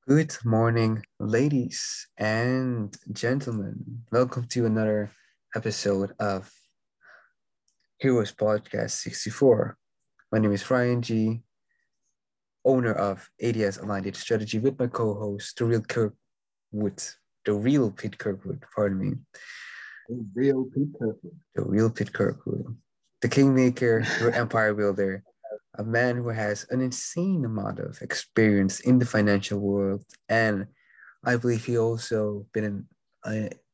Good morning, ladies and gentlemen. Welcome to another episode of Heroes Podcast 64. My name is Ryan G, owner of ADS Aligned Data Strategy, with my co-host, the real Kirkwood, the real Pete Kirkwood, pardon me. The real Pete Kirkwood. The real Pete Kirkwood. The kingmaker, your empire builder, a man who has an insane amount of experience in the financial world, and I believe he also been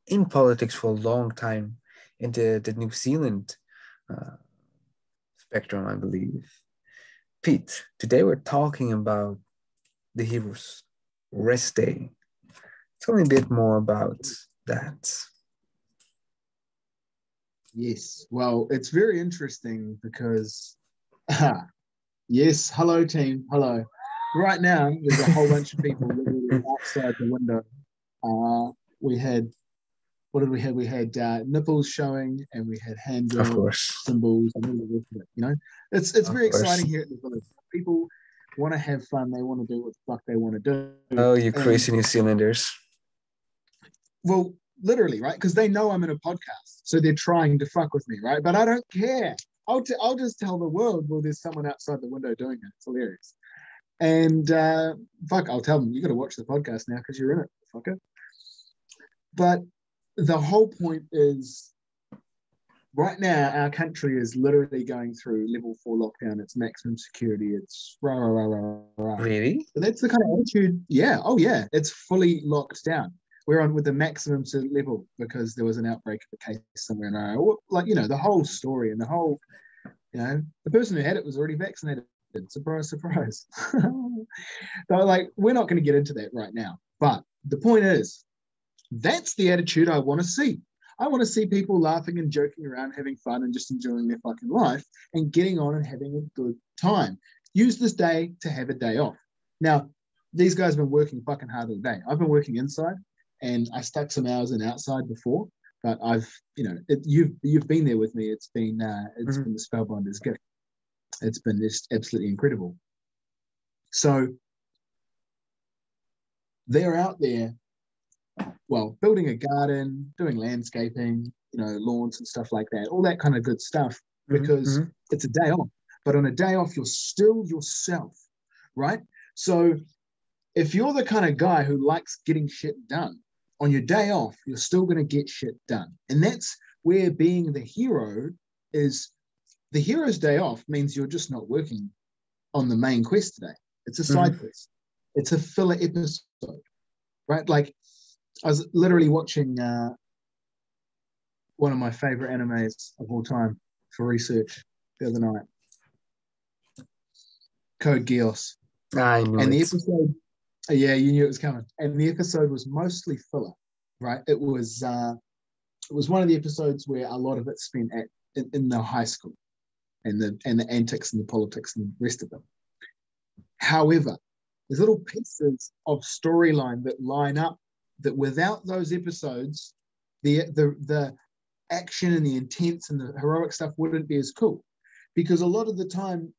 in politics for a long time in the New Zealand uh, spectrum, I believe. Pete, today we're talking about the Heroes Rest Day. Tell me a bit more about that. Yes, well, it's very interesting because, yes, hello team, hello. Right now, there's a whole bunch of people literally outside the window. We had, what did we have? We had nipples showing, and we had hand Of job course. symbols, and all the rest of it. You know, it's very exciting here at the village. People want to have fun. They want to do what the fuck they want to do. Oh, you crazy New Zealanders. Well, literally, right? Because they know I'm in a podcast, so they're trying to fuck with me, right? But I don't care. I'll just tell the world, well, there's someone outside the window doing it. It's hilarious. And fuck, I'll tell them, you got to watch the podcast now because you're in it, fucker. But the whole point is, right now, our country is literally going through level 4 lockdown. It's maximum security. It's rah, rah, rah, rah, rah. Really? But that's the kind of attitude. Yeah. Oh, yeah. It's fully locked down. We're on with the maximum level because there was an outbreak of a case somewhere in our, like, you know, the whole story and the whole, you know, the person who had it was already vaccinated. Surprise, surprise. So, like, we're not going to get into that right now. But the point is, that's the attitude I want to see. I want to see people laughing and joking around, having fun and just enjoying their fucking life and getting on and having a good time. Use this day to have a day off. Now, these guys have been working fucking hard all day. I've been working inside. And I stuck some hours in outside before, but I've, you know, you've been there with me. It's been been the spellbinder's gift. It's been just absolutely incredible. So they're out there, well, building a garden, doing landscaping, you know, lawns and stuff like that, all that kind of good stuff, because it's a day off. But on a day off, you're still yourself, right? So if you're the kind of guy who likes getting shit done, on your day off, you're still going to get shit done. And that's where being the hero is. The hero's day off means you're just not working on the main quest today. It's a side quest. It's a filler episode, right? Like, I was literally watching one of my favorite animes of all time for research the other night, Code Geass. I knew and it. The episode, yeah, you knew it was coming. And the episode was mostly filler, right? It was one of the episodes where a lot of it spent in the high school and the antics and the politics and the rest of it. However, there's little pieces of storyline that line up that without those episodes, the action and the intense and the heroic stuff wouldn't be as cool. Because a lot of the time,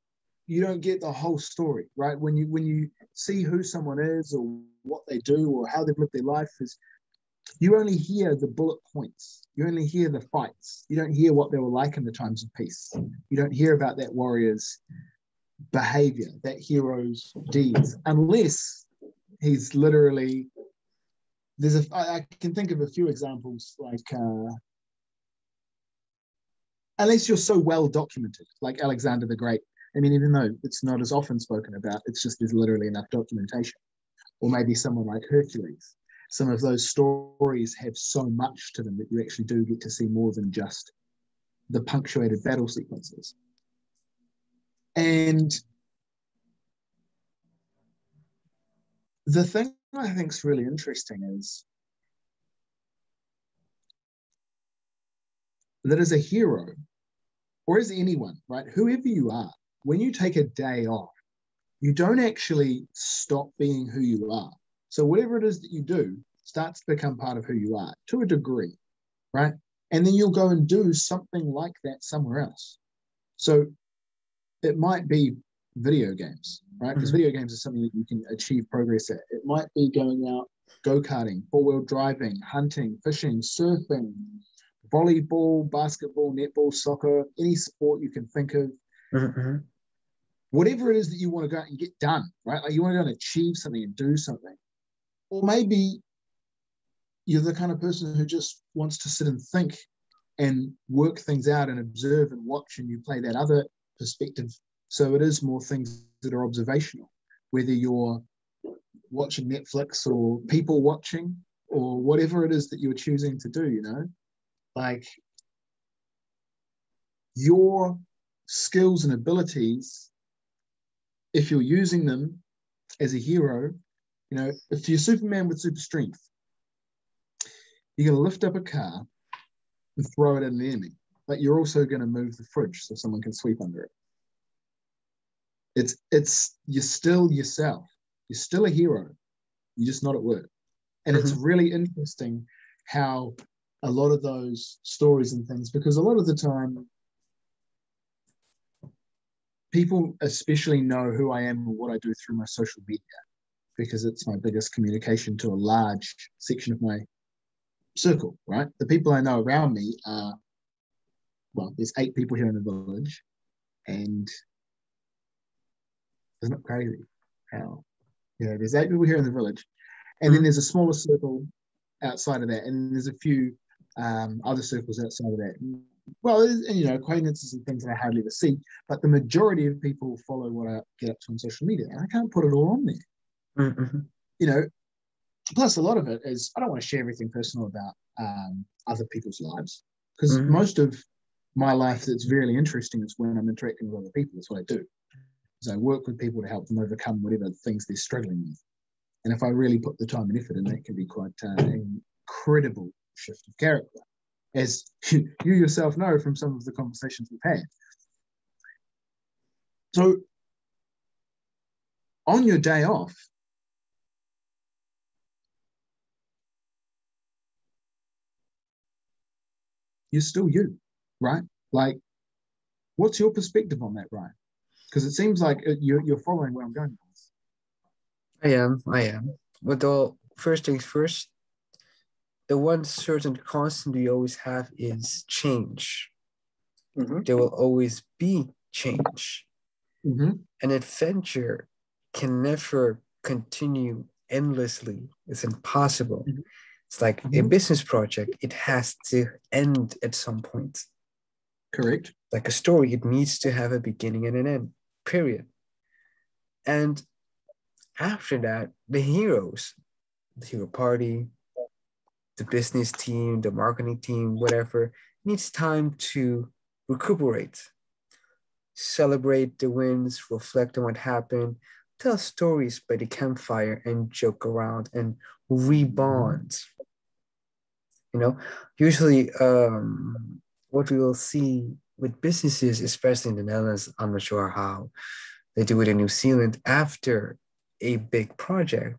you don't get the whole story, right? When you see who someone is or what they do or how they've lived their life, is you only hear the bullet points. You only hear the fights. You don't hear what they were like in the times of peace. You don't hear about that warrior's behavior, that hero's deeds, unless he's literally, I can think of a few examples, like unless you're so well documented, like Alexander the Great. I mean, even though it's not as often spoken about, it's just there's literally enough documentation. Or maybe someone like Hercules. Some of those stories have so much to them that you actually do get to see more than just the punctuated battle sequences. And the thing I think is really interesting is that as a hero, or as anyone, right, whoever you are, when you take a day off, you don't actually stop being who you are. So whatever it is that you do starts to become part of who you are to a degree, right? And then you'll go and do something like that somewhere else. So it might be video games, right? Because Mhm. video games are something that you can achieve progress at. It might be going out go-karting, four-wheel driving, hunting, fishing, surfing, volleyball, basketball, netball, soccer, any sport you can think of. Mhm. Whatever it is that you want to go out and get done, right? Like you want to go and achieve something and do something. Or maybe you're the kind of person who just wants to sit and think and work things out and observe and watch, and you play that other perspective. So it is more things that are observational, whether you're watching Netflix or people watching or whatever it is that you're choosing to do, you know, like your skills and abilities, if you're using them as a hero, you know, if you're Superman with super strength, you're going to lift up a car and throw it at an enemy, but you're also going to move the fridge so someone can sweep under it. It's you're still yourself. You're still a hero. You're just not at work. And it's Mhm. really interesting how a lot of those stories and things, because a lot of the time people especially know who I am and what I do through my social media, because it's my biggest communication to a large section of my circle, right? The people I know around me are, well, there's 8 people here in the village, and isn't it crazy how, yeah, there's 8 people here in the village, and then Mhm. there's a smaller circle outside of that, and there's a few other circles outside of that. Well, and you know, acquaintances and things that I hardly ever see, but the majority of people follow what I get up to on social media, and I can't put it all on there. Mhm. You know, plus a lot of it is I don't want to share everything personal about other people's lives, because Mhm. most of my life that's really interesting is when I'm interacting with other people. That's what I do. Is I work with people to help them overcome whatever things they're struggling with. And if I really put the time and effort in, that can be quite an incredible shift of character, as you yourself know from some of the conversations we've had. So on your day off, you're still you, right? Like, what's your perspective on that, Ryan? Because it seems like you're following where I'm going with this. I am. I am. But the first things first, the one certain constant we always have is change. Mm-hmm. There will always be change. Mm-hmm. An adventure can never continue endlessly. It's impossible. It's like a Mm-hmm. business project, it has to end at some point. Correct. Like a story, it needs to have a beginning and an end, period. And after that, the heroes, the hero party, the business team, the marketing team, whatever, needs time to recuperate, celebrate the wins, reflect on what happened, tell stories by the campfire, and joke around and rebond. You know, usually what we will see with businesses, especially in the Netherlands, I'm not sure how they do it in New Zealand, after a big project,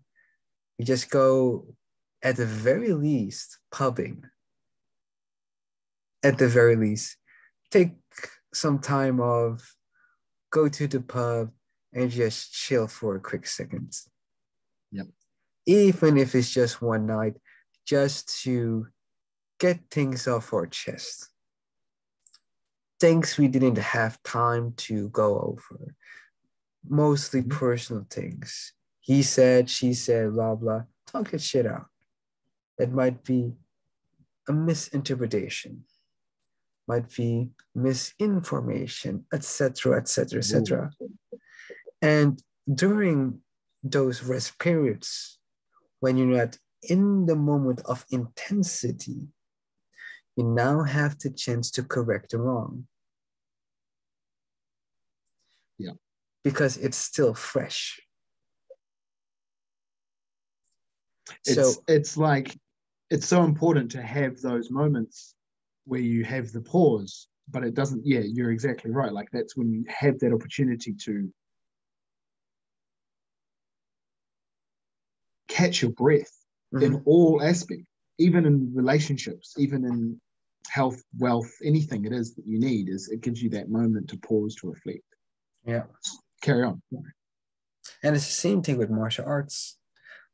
you just go at the very least pubbing, at the very least, take some time off, go to the pub, and just chill for a quick second. Yep. Even if it's just one night, just to get things off our chest. Things we didn't have time to go over, mostly Mm-hmm. personal things. He said, she said, blah, blah. Talk that shit out. That might be a misinterpretation, might be misinformation, etc., etc., etc. And during those rest periods, when you're not in the moment of intensity, you now have the chance to correct the wrong Yeah. because it's still fresh. It's So, it's like it's so important to have those moments where you have the pause, but it doesn't. Yeah, you're exactly right. Like that's when you have that opportunity to catch your breath in mhm, all aspects, even in relationships, even in health, wealth, anything it is that you need. Is it gives you that moment to pause to reflect. yeah. carry on. And it's the same thing with martial arts.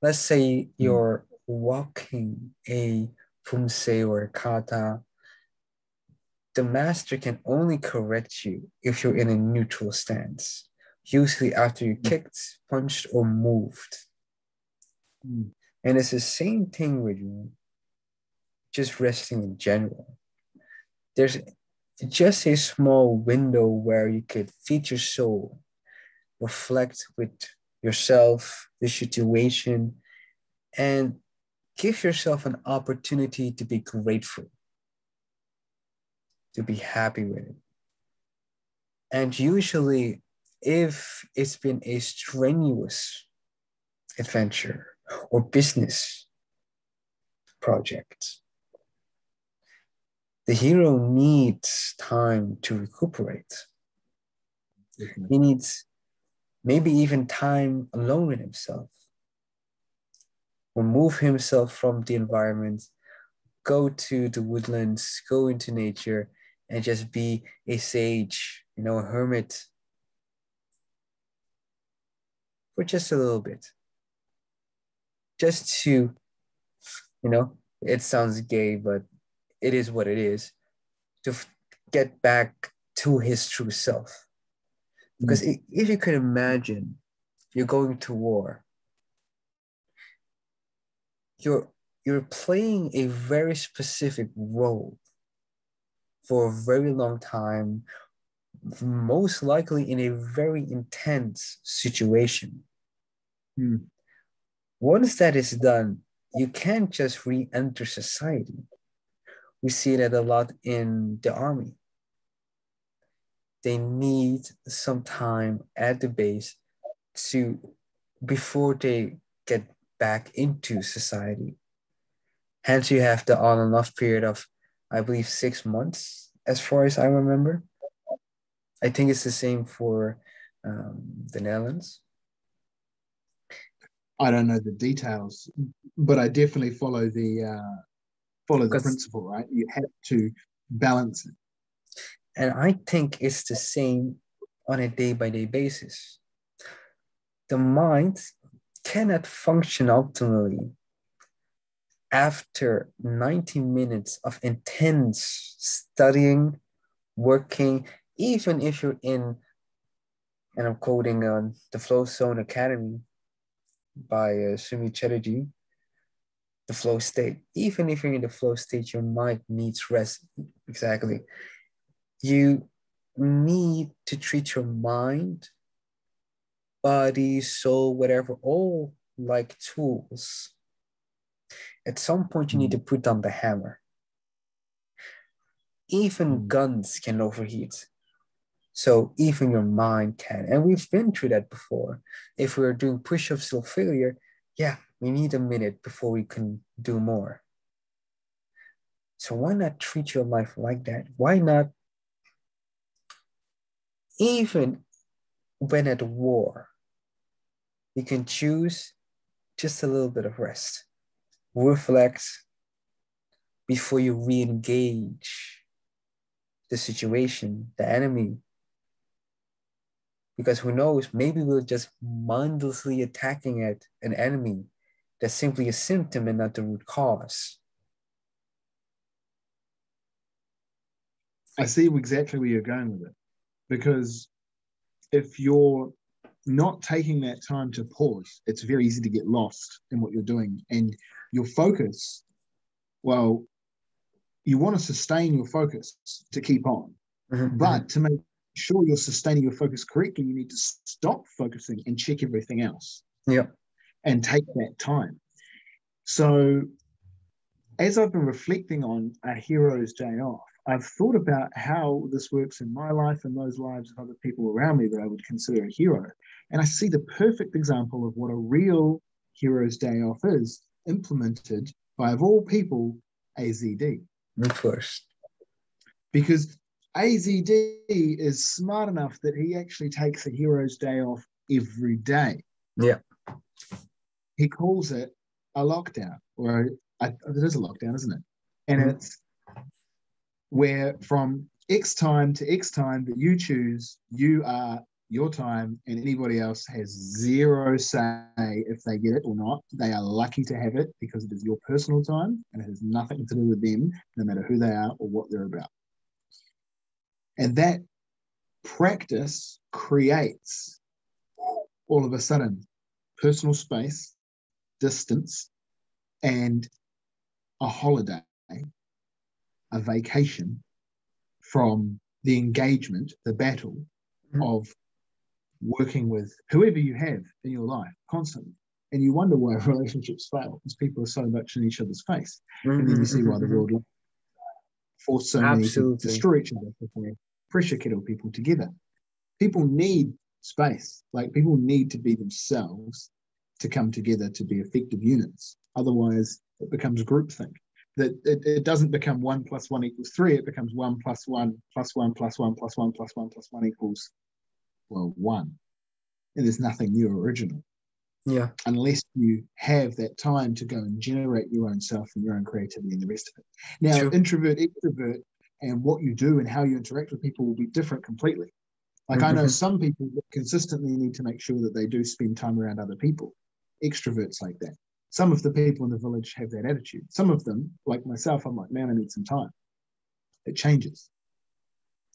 Let's say you're walking a pumse or a kata. The master can only correct you if you're in a neutral stance, usually after you kicked, punched, or moved. And it's the same thing with just resting in general. There's just a small window where you could feed your soul, reflect with yourself, the situation, and give yourself an opportunity to be grateful, to be happy with it. And usually, if it's been a strenuous adventure or business project, the hero needs time to recuperate. He needs maybe even time alone with himself. Remove himself from the environment, go to the woodlands, go into nature, and just be a sage, a hermit for just a little bit. Just to, it sounds gay, but it is what it is, to get back to his true self. Because if you could imagine, you're going to war, you're playing a very specific role for a very long time, most likely in a very intense situation. Once that is done, you can't just re-enter society. We see that a lot in the army. They need some time at the base before they get back into society. Hence, you have the on and off period of, I believe, 6 months, as far as I remember. I think it's the same for the Netherlands. I don't know the details, but I definitely follow the principle, right? You have to balance it. And I think it's the same on a day-by-day basis. The mind cannot function optimally after 90 minutes of intense studying, working, even if you're in, and I'm quoting the Flow Zone Academy by Sumi Chatterjee, the flow state. Even if you're in the flow state, your mind needs rest. Exactly. You need to treat your mind, body, soul, whatever, all like tools. At some point, you need to put down the hammer. Even guns can overheat. So even your mind can. And we've been through that before. If we're doing push-ups till failure, yeah, we need a minute before we can do more. So why not treat your life like that? Why not, even when at war, you can choose just a little bit of rest. Reflect before you re-engage the situation, the enemy. Because who knows, maybe we're just mindlessly attacking at an enemy that's simply a symptom and not the root cause. I see exactly where you're going with it. Because if you're not taking that time to pause, it's very easy to get lost in what you're doing. And your focus, well, you want to sustain your focus to keep on. But to make sure you're sustaining your focus correctly, you need to stop focusing and check everything else. Yeah. And take that time. So as I've been reflecting on a hero's day off, I've thought about how this works in my life and those lives of other people around me that I would consider a hero. And I see the perfect example of what a real hero's day off is, implemented by, of all people, AZD. Of course. Because AZD is smart enough that he actually takes a hero's day off every day. Yeah. He calls it a lockdown, or it is a lockdown, isn't it? And it's where from X time to X time that you choose, you are your time, and anybody else has zero say if they get it or not. They are lucky to have it because it is your personal time and it has nothing to do with them, no matter who they are or what they're about. And that practice creates, all of a sudden, personal space, distance, and a holiday, a vacation from the engagement, the battle of working with whoever you have in your life constantly. And you wonder why relationships fail, because people are so much in each other's face. And then you see why the world forced so many to destroy each other, pressure kettle people together. People need space. Like, people need to be themselves to come together to be effective units. Otherwise, it becomes groupthink. That it doesn't become 1 + 1 = 3. It becomes 1 + 1 + 1 + 1 + 1 + 1 + 1 equals, well, 1. And there's nothing new or original. Yeah. Unless you have that time to go and generate your own self and your own creativity and the rest of it. Now, True. introvert, extrovert, and what you do and how you interact with people will be different completely. Like, I know some people that consistently need to make sure that they do spend time around other people. Extroverts like that. Some of the people in the village have that attitude. Some of them, like myself, I'm like, man, I need some time. It changes.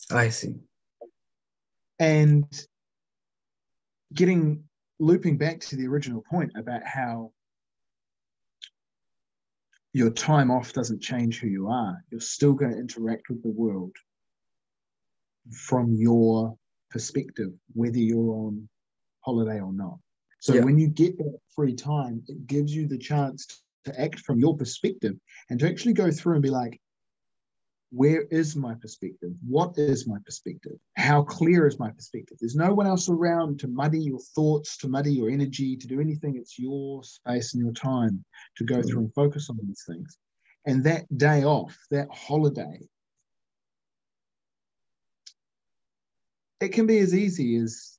I see. And looping back to the original point about how your time off doesn't change who you are. You're still going to interact with the world from your perspective, whether you're on holiday or not. So when you get that free time, it gives you the chance to act from your perspective and to actually go through and be like, where is my perspective? What is my perspective? How clear is my perspective? There's no one else around to muddy your thoughts, to muddy your energy, to do anything. It's your space and your time to go through and focus on these things. And that day off, that holiday, it can be as easy as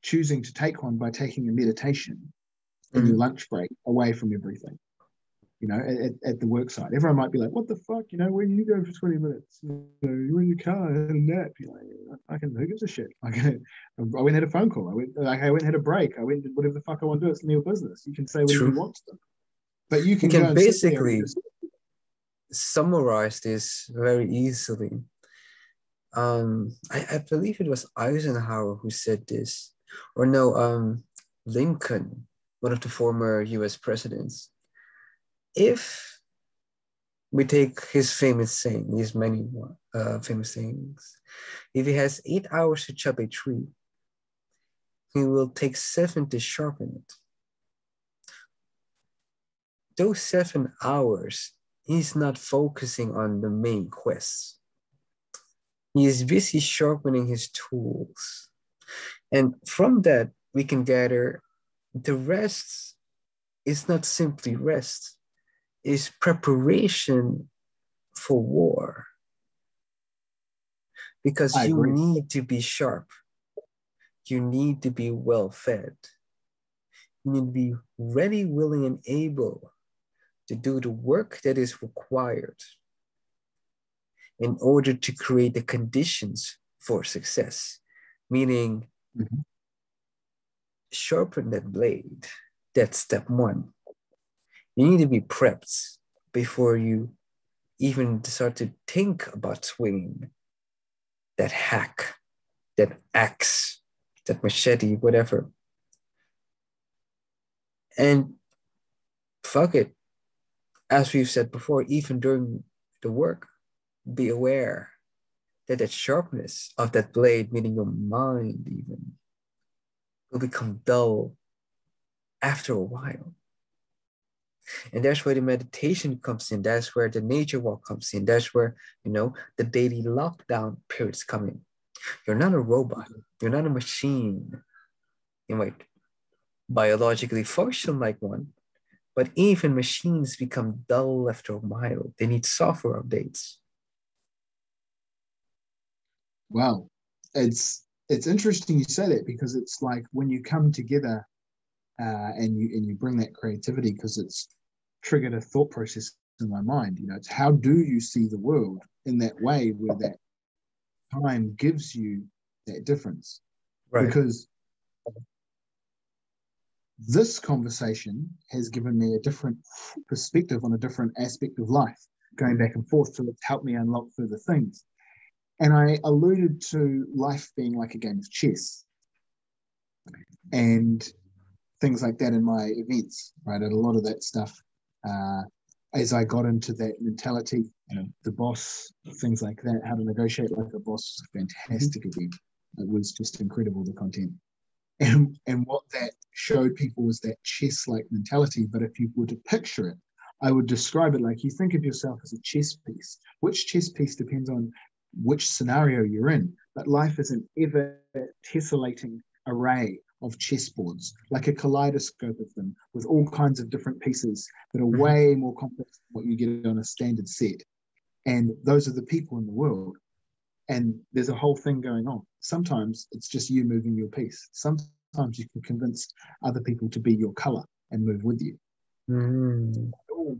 choosing to take one by taking a meditation in your lunch break away from everything. You know, at the work site. Everyone might be like, what the fuck? You know, where do you go for 20 minutes? You know, you're in your car, I had a nap. You're like, who gives a shit? Like, I went and had a phone call. I went and had a break. I went and did whatever the fuck I want to do. It's your business. You can say whatever you want to them. But you can go and basically summarize this very easily. I believe it was Eisenhower who said this. Or no, Lincoln, one of the former US presidents. If we take his famous saying, his many famous sayings, if he has 8 hours to chop a tree, he will take 7 to sharpen it. Those 7 hours, he's not focusing on the main quest. He is busy sharpening his tools. And from that, we can gather the rest is not simply rest. Is preparation for war. Because you need to be sharp. You need to be well fed. You need to be ready, willing, and able to do the work that is required in order to create the conditions for success. Meaning, sharpen that blade. That's step 1. You need to be prepped before you even start to think about swinging that hack, that axe, that machete, whatever. And fuck it. As we've said before, even during the work, be aware that that sharpness of that blade, meaning your mind even, will become dull after a while. And that's where the meditation comes in. That's where the nature walk comes in. That's where, the daily lockdown periods come in. You're not a robot. You're not a machine. You might biologically function like one, but even machines become dull after a while. They need software updates. Wow. It's interesting you say that, because it's like when you come together and you bring that creativity, because it's triggered a thought process in my mind. It's how do you see the world in that way where that time gives you that difference. Right. because this conversation has given me a different perspective on a different aspect of life, going back and forth to help me unlock further things. And I alluded to life being like a game of chess and things like that in my events, right? And a lot of that stuff, as I got into that mentality, the boss, things like that, how to negotiate like a boss, was a fantastic event. It was just incredible, the content. And what that showed people was that chess-like mentality. But if you were to picture it, I would describe it like you think of yourself as a chess piece. Which chess piece depends on which scenario you're in. But life is an ever tessellating array of chessboards, like a kaleidoscope of them, with all kinds of different pieces that are way more complex than what you get on a standard set. And those are the people in the world. And there's a whole thing going on. Sometimes it's just you moving your piece. Sometimes you can convince other people to be your color and move with you. Mm. It all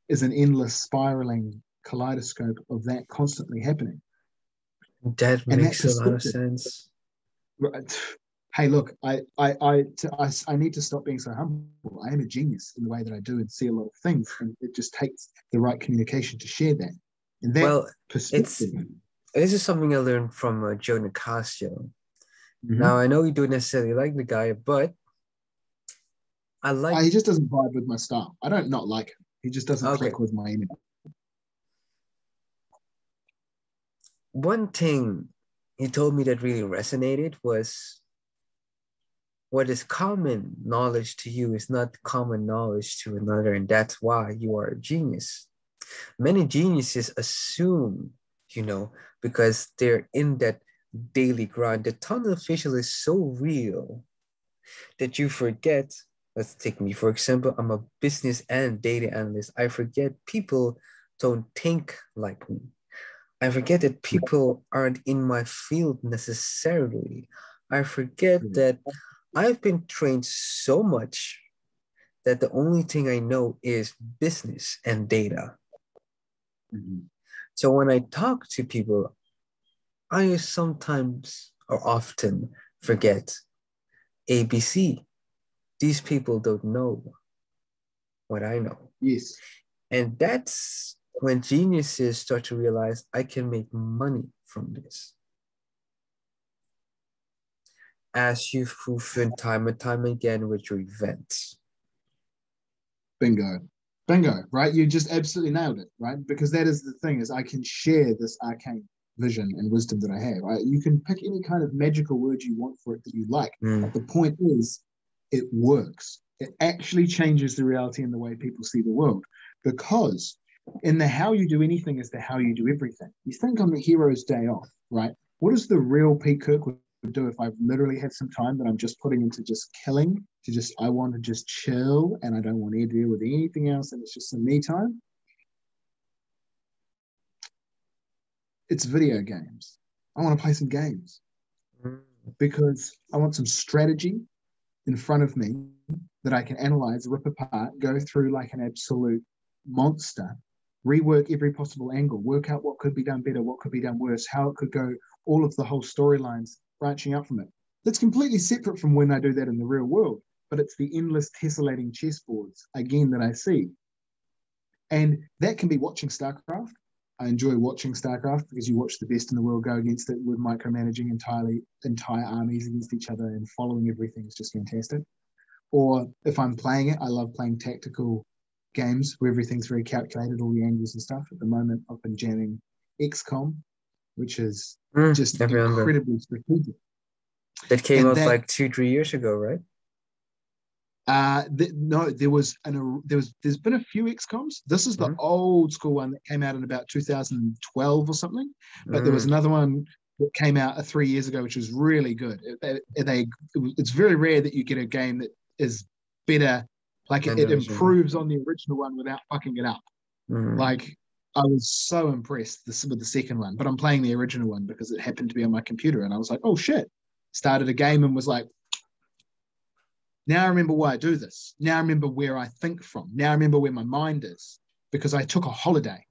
is an endless spiraling kaleidoscope of that constantly happening. That And that makes a lot of perspective, sense. hey, look, I need to stop being so humble. I am a genius in the way that I do and see a lot of things, and it just takes the right communication to share that. And that Well, perspective. this is something I learned from Joe Nicasio. Now, Mm-hmm. I know you don't necessarily like the guy, but I like. He just doesn't vibe with my style. I don't not like him. He just doesn't Okay, click with my energy. one thing he told me that really resonated was what is common knowledge to you is not common knowledge to another, and that's why you are a genius. Many geniuses assume, because they're in that daily grind, the tunnel vision is so real that you forget. Let's take me, for example, I'm a business and data analyst. I forget people don't think like me. I forget that people aren't in my field necessarily. I forget that I've been trained so much that the only thing I know is business and data. Mm-hmm. So when I talk to people, I sometimes or often forget ABC. These people don't know what I know. Yes. And that's when geniuses start to realize I can make money from this. As you've proven time and time again with your events. Bingo. Bingo, right? You just absolutely nailed it, right? Because that is the thing, is I can share this arcane vision and wisdom that I have. Right? You can pick any kind of magical word you want for it that you like. Mm. The point is, it works. It actually changes the reality and the way people see the world. Because in the how you do anything is the how you do everything. You think on the hero's day off, right? What does the real Pete Kirkwood do if I literally have some time that I'm just putting into just killing, to just, I want to just chill and I don't want to deal with anything else and it's just some me time? It's video games. I want to play some games because I want some strategy in front of me that I can analyze, rip apart, go through like an absolute monster, rework every possible angle, work out what could be done better, what could be done worse, how it could go, all of the whole storylines branching out from it. That's completely separate from when I do that in the real world, but it's the endless tessellating chessboards, again, that I see. And that can be watching StarCraft. I enjoy watching StarCraft because you watch the best in the world go against it with micromanaging entire armies against each other and following everything is just fantastic. Or if I'm playing it, I love playing tactical games where everything's very calculated, all the angles and stuff. At the moment, I've been jamming XCOM, which is just I remember. incredibly strategic. That came And out that like 2, 3 years ago, right? no, there's been a few XComs. This is the Mm-hmm. old school one that came out in about 2012 or something. But there was Mm. another one that came out 3 years ago, which was really good. It's very rare that you get a game that is better, like And it the original. improves on the original one without fucking it up. Mm. Like I was so impressed with the second one, but I'm playing the original one because it happened to be on my computer, and I was like, oh shit! Started a game and was like, now I remember why I do this. Now I remember where I think from. Now I remember where my mind is, because I took a holiday,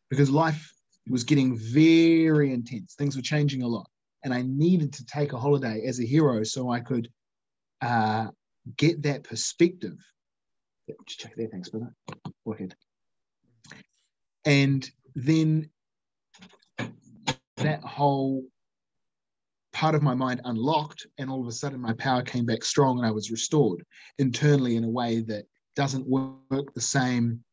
because life was getting very intense. Things were changing a lot. and I needed to take a holiday as a hero so I could get that perspective. Check that, thanks for that. Go ahead. And then that whole part of my mind unlocked, and all of a sudden my power came back strong and I was restored internally in a way that doesn't work the same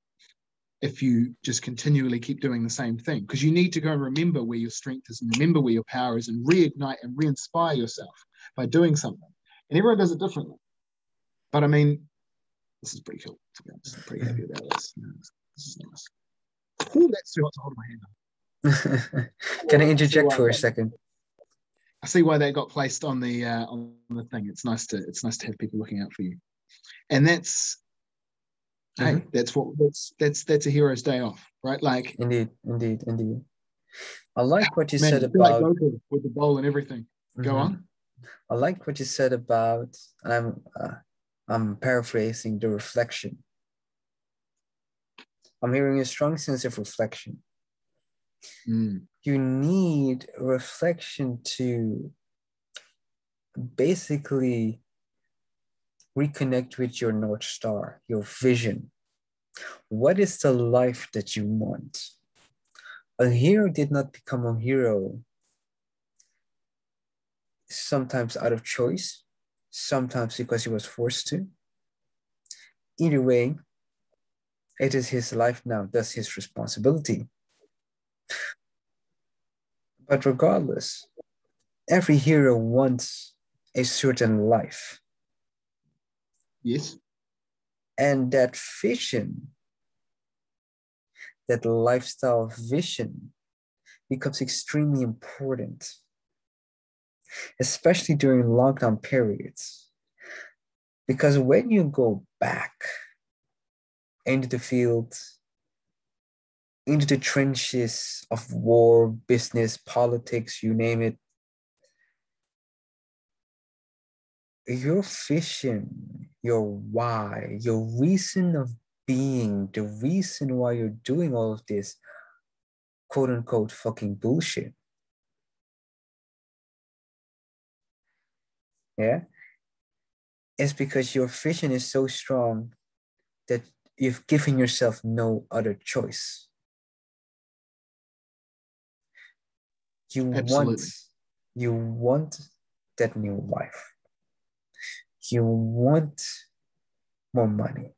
if you just continually keep doing the same thing, because you need to go and remember where your strength is and remember where your power is and reignite and re-inspire yourself by doing something. And everyone does it differently. But I mean, this is pretty cool, to be honest. I'm pretty happy about this. This is nice. Ooh, that's too hot to hold my hand up. Can I interject for a second? I see why that got placed on the thing. It's nice to have people looking out for you. And that's hey, that's a hero's day off, right? Like indeed. I like what you said like about Goku with the bowl and everything. Go on. I like what you said about, I'm paraphrasing, the reflection. I'm hearing a strong sense of reflection. You need reflection to basically reconnect with your North Star, your vision. What is the life that you want? A hero did not become a hero sometimes out of choice, sometimes because he was forced to. Either way, it is his life now, that's his responsibility. But regardless, every hero wants a certain life. Yes. And that vision, that lifestyle vision, becomes extremely important, especially during lockdown periods. Because when you go back into the field, into the trenches of war, business, politics, you name it, your vision, your why, your reason of being, the reason why you're doing all of this quote unquote fucking bullshit. Yeah? It's because your vision is so strong that you've given yourself no other choice. Absolutely. You want that new life. You want more money.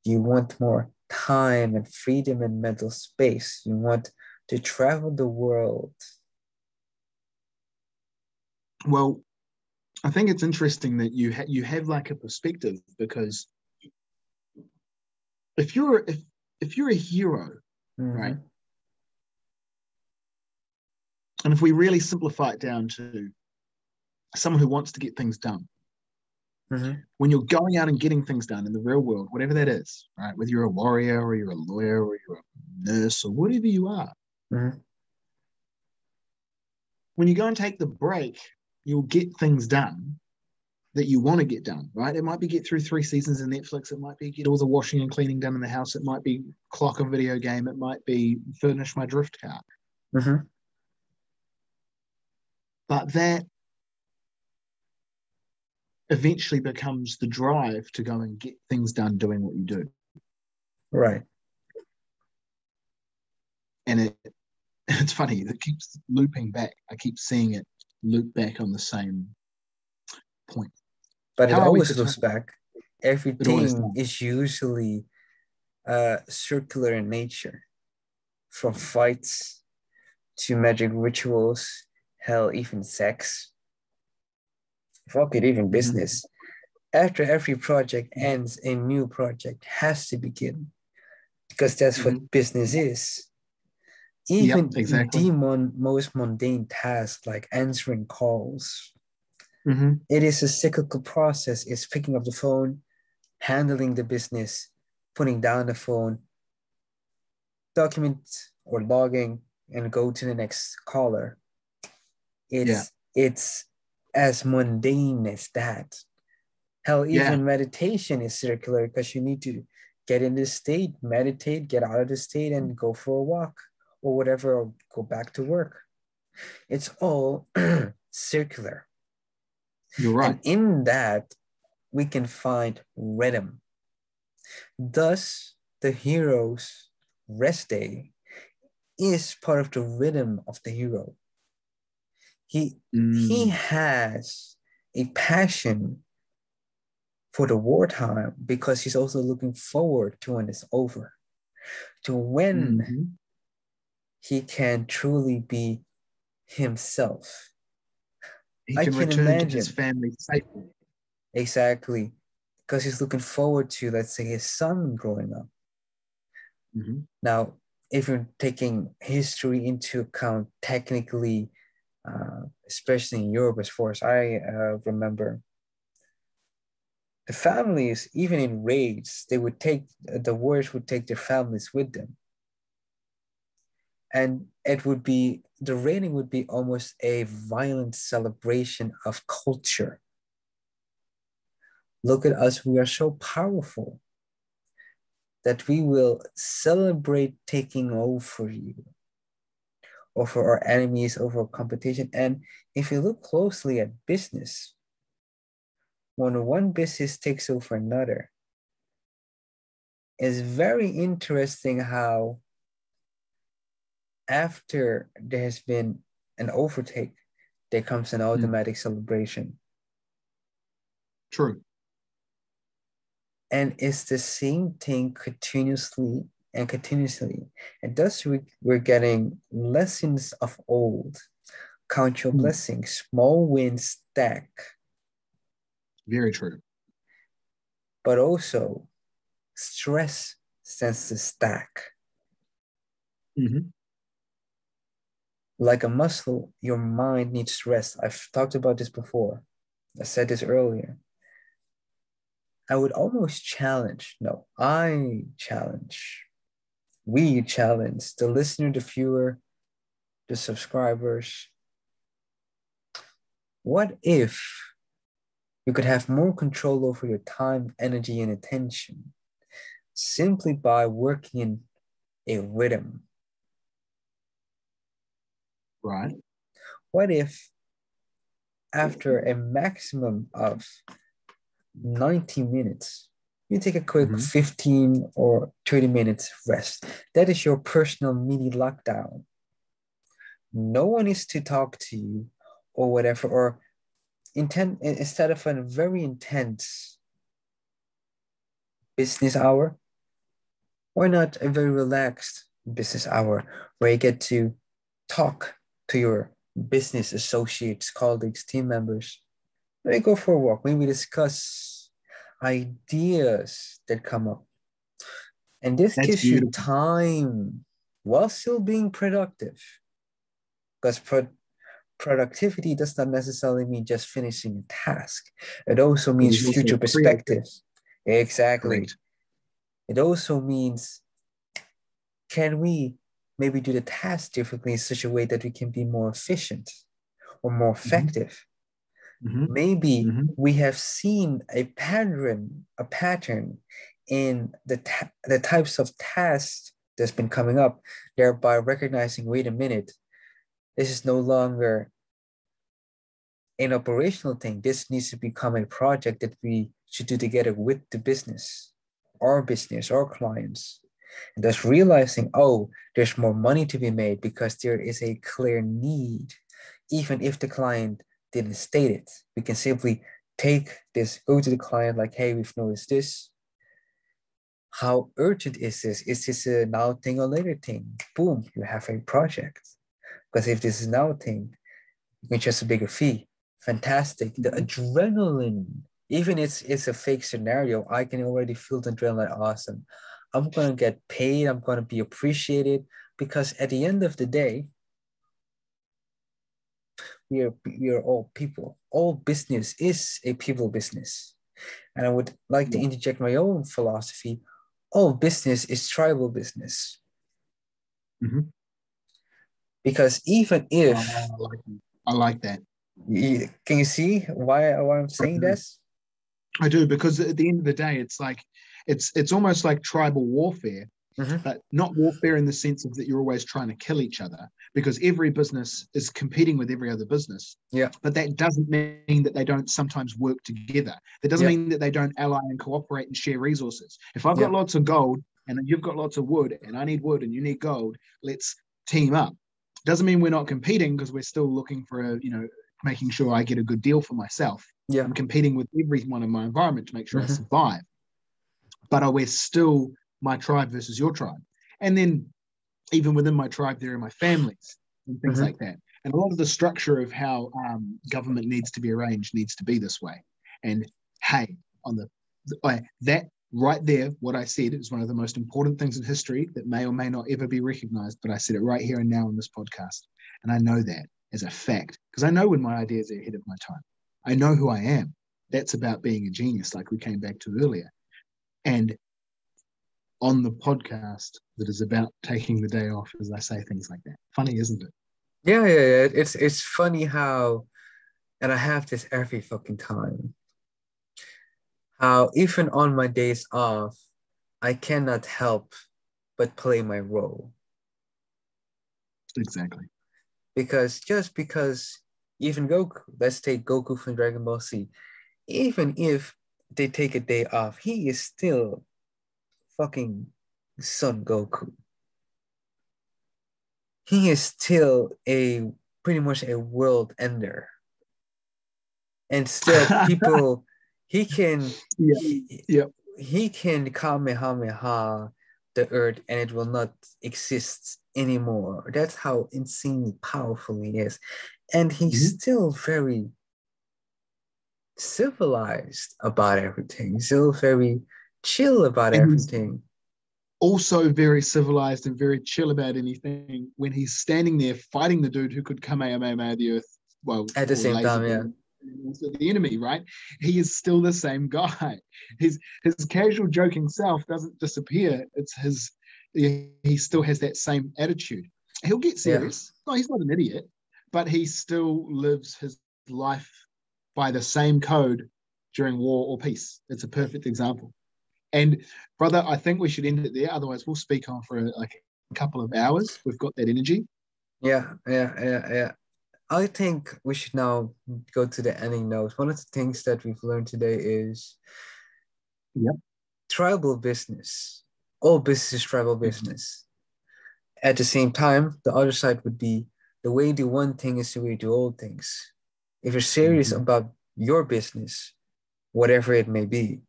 You want more time and freedom and mental space. You want to travel the world. Well, I think it's interesting that you have like a perspective, because if you're a hero, right? And if we really simplify it down to someone who wants to get things done, when you're going out and getting things done in the real world, whatever that is, right? Whether you're a warrior or you're a lawyer or you're a nurse or whatever you are, when you go and take the break, you'll get things done that you want to get done, right? It might be get through 3 seasons of Netflix. It might be get all the washing and cleaning done in the house. It might be clock a video game. It might be furnish my drift car. But that eventually becomes the drive to go and get things done doing what you do. Right. And it's funny, it keeps looping back. I keep seeing it loop back on the same point. But it always loops back. Everything is usually circular in nature, from fights to magic rituals, hell, even sex. Fuck it, even business. After every project ends, a new project has to begin, because that's what business is. Even the most mundane tasks like answering calls, it is a cyclical process. It's picking up the phone, handling the business, putting down the phone, document or logging, and go to the next caller. It's as mundane as that. Hell, even meditation is circular, because you need to get in this state, meditate, get out of the state, and go for a walk or whatever, or go back to work. It's all circular. You're right. And in that, we can find rhythm. Thus, the hero's rest day is part of the rhythm of the hero. He has a passion for the wartime because he's also looking forward to when it's over, to when he can truly be himself. He can return to his family safely. Exactly. Because he's looking forward to, let's say, his son growing up. Now, if you're taking history into account, technically, especially in Europe, as far as I remember, the families, even in raids, they would take, the warriors would take their families with them. And it would be, the raiding would be almost a violent celebration of culture. Look at us, we are so powerful that we will celebrate taking over you, over our enemies, over our competition. And if you look closely at business, when one business takes over another, it's very interesting how after there has been an overtake, there comes an automatic celebration. True. And it's the same thing continuously and continuously. And thus we're getting lessons of old. Count your blessings, small wins stack. Very true. But also, stress tends to stack. Like a muscle, your mind needs rest. I've talked about this before. I said this earlier. I would almost challenge, no, I challenge, we challenge the listener, the viewer, the subscribers. What if you could have more control over your time, energy, and attention simply by working in a rhythm? Right. What if after a maximum of 90 minutes, you take a quick 15 or 30 minutes rest? That is your personal mini lockdown. No one is to talk to you or whatever, or instead of a very intense business hour, why not a very relaxed business hour where you get to talk to your business associates, colleagues, team members? Maybe go for a walk, maybe discuss ideas that come up. And this gives you time while still being productive. Because productivity does not necessarily mean just finishing a task. It also means future perspectives. Exactly. Correct. It also means, can we maybe do the task differently in such a way that we can be more efficient or more effective? Maybe we have seen a pattern in the types of tasks that's been coming up, thereby recognizing, wait a minute, this is no longer an operational thing. This needs to become a project that we should do together with the business, our clients. And thus realizing, oh, there's more money to be made because there is a clear need. Even if the client didn't state it, we can simply take this, go to the client like, hey, we've noticed this. How urgent is this? Is this a now thing or later thing? Boom, you have a project. Because if this is now a thing, you can charge a bigger fee. Fantastic. The adrenaline, even if it's a fake scenario, I can already feel the adrenaline. Awesome. I'm going to get paid. I'm going to be appreciated, because at the end of the day, we are all people. All business is a people business. And I would like to interject my own philosophy. All business is tribal business. Because even if... I like that. Can you see why I'm saying this? I do, because at the end of the day, it's like, it's almost like tribal warfare, but not warfare in the sense of that you're always trying to kill each other, because every business is competing with every other business. Yeah. But that doesn't mean that they don't sometimes work together. That doesn't mean that they don't ally and cooperate and share resources. If I've got lots of gold and you've got lots of wood and I need wood and you need gold, let's team up. Doesn't mean we're not competing, because we're still looking for making sure I get a good deal for myself. Yeah. I'm competing with everyone in my environment to make sure I survive. But we're still my tribe versus your tribe. And then even within my tribe, there are my families and things like that. And a lot of the structure of how government needs to be arranged needs to be this way. And hey, that right there, what I said is one of the most important things in history that may or may not ever be recognized, but I said it right here and now in this podcast. And I know that as a fact, because I know when my ideas are ahead of my time. I know who I am. That's about being a genius, like we came back to earlier. And on the podcast that is about taking the day off, as I say things like that. Funny, isn't it? Yeah. It's funny how, and I have this every fucking time, how even on my days off, I cannot help but play my role. Exactly. Because even Goku, let's take Goku from Dragon Ball Z, even if they take a day off, he is still fucking Son Goku. He is still pretty much a world ender. And still people, he can Kamehameha the earth and it will not exist anymore. That's how insanely powerful he is. And he's still very civilized about everything. He's still very chill about everything. Also very civilized and very chill about anything when he's standing there fighting the dude who could Kamehameha the earth. Well, at the same time, the enemy, right? He is still the same guy. His casual joking self doesn't disappear. It's he still has that same attitude. He'll get serious. No, he's not an idiot, but he still lives his life by the same code during war or peace. It's a perfect example. And brother, I think we should end it there. Otherwise, we'll speak on for a couple of hours. We've got that energy. Yeah. I think we should now go to the ending notes. One of the things that we've learned today is tribal business. All business is tribal business. At the same time, the other side would be the way you do one thing is the way you do all things. If you're serious about your business, whatever it may be,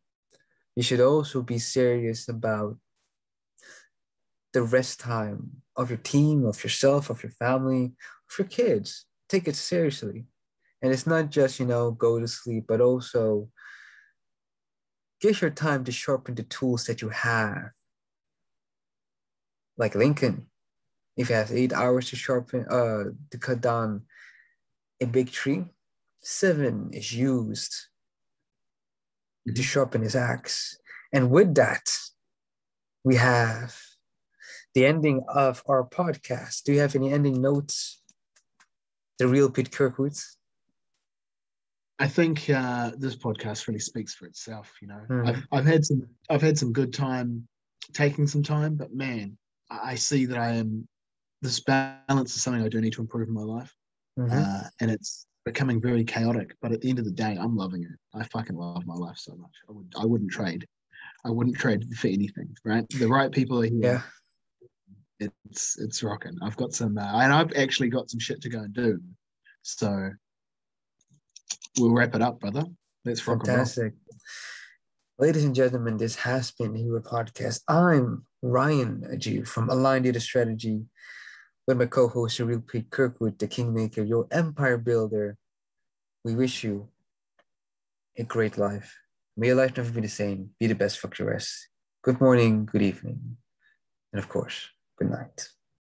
you should also be serious about the rest time of your team, of yourself, of your family, of your kids. Take it seriously. And it's not just, go to sleep, but also give your time to sharpen the tools that you have. Like Lincoln, if he has 8 hours to cut down a big tree, 7 is used to sharpen his axe. And with that, we have the ending of our podcast. Do you have any ending notes? The real Pete Kirkwood? I think this podcast really speaks for itself. I've had some good time taking some time, but man, I see that this balance is something I do need to improve in my life, and it's becoming very chaotic. But at the end of the day, I'm loving it. I fucking love my life so much. I wouldn't trade. I wouldn't trade for anything. Right, the right people are here. Yeah. It's rocking. I've got some, and I've actually got some shit to go and do. So we'll wrap it up, brother. Let's rock and roll. Fantastic. Ladies and gentlemen, this has been the Hero Podcast. I'm Ryan Ajib from Aligned Data Strategy with my co-host, Real Pete Kirkwood, the Kingmaker, your empire builder. We wish you a great life. May your life never be the same. Be the best. Fuck the rest. Good morning, good evening, and of course, good night.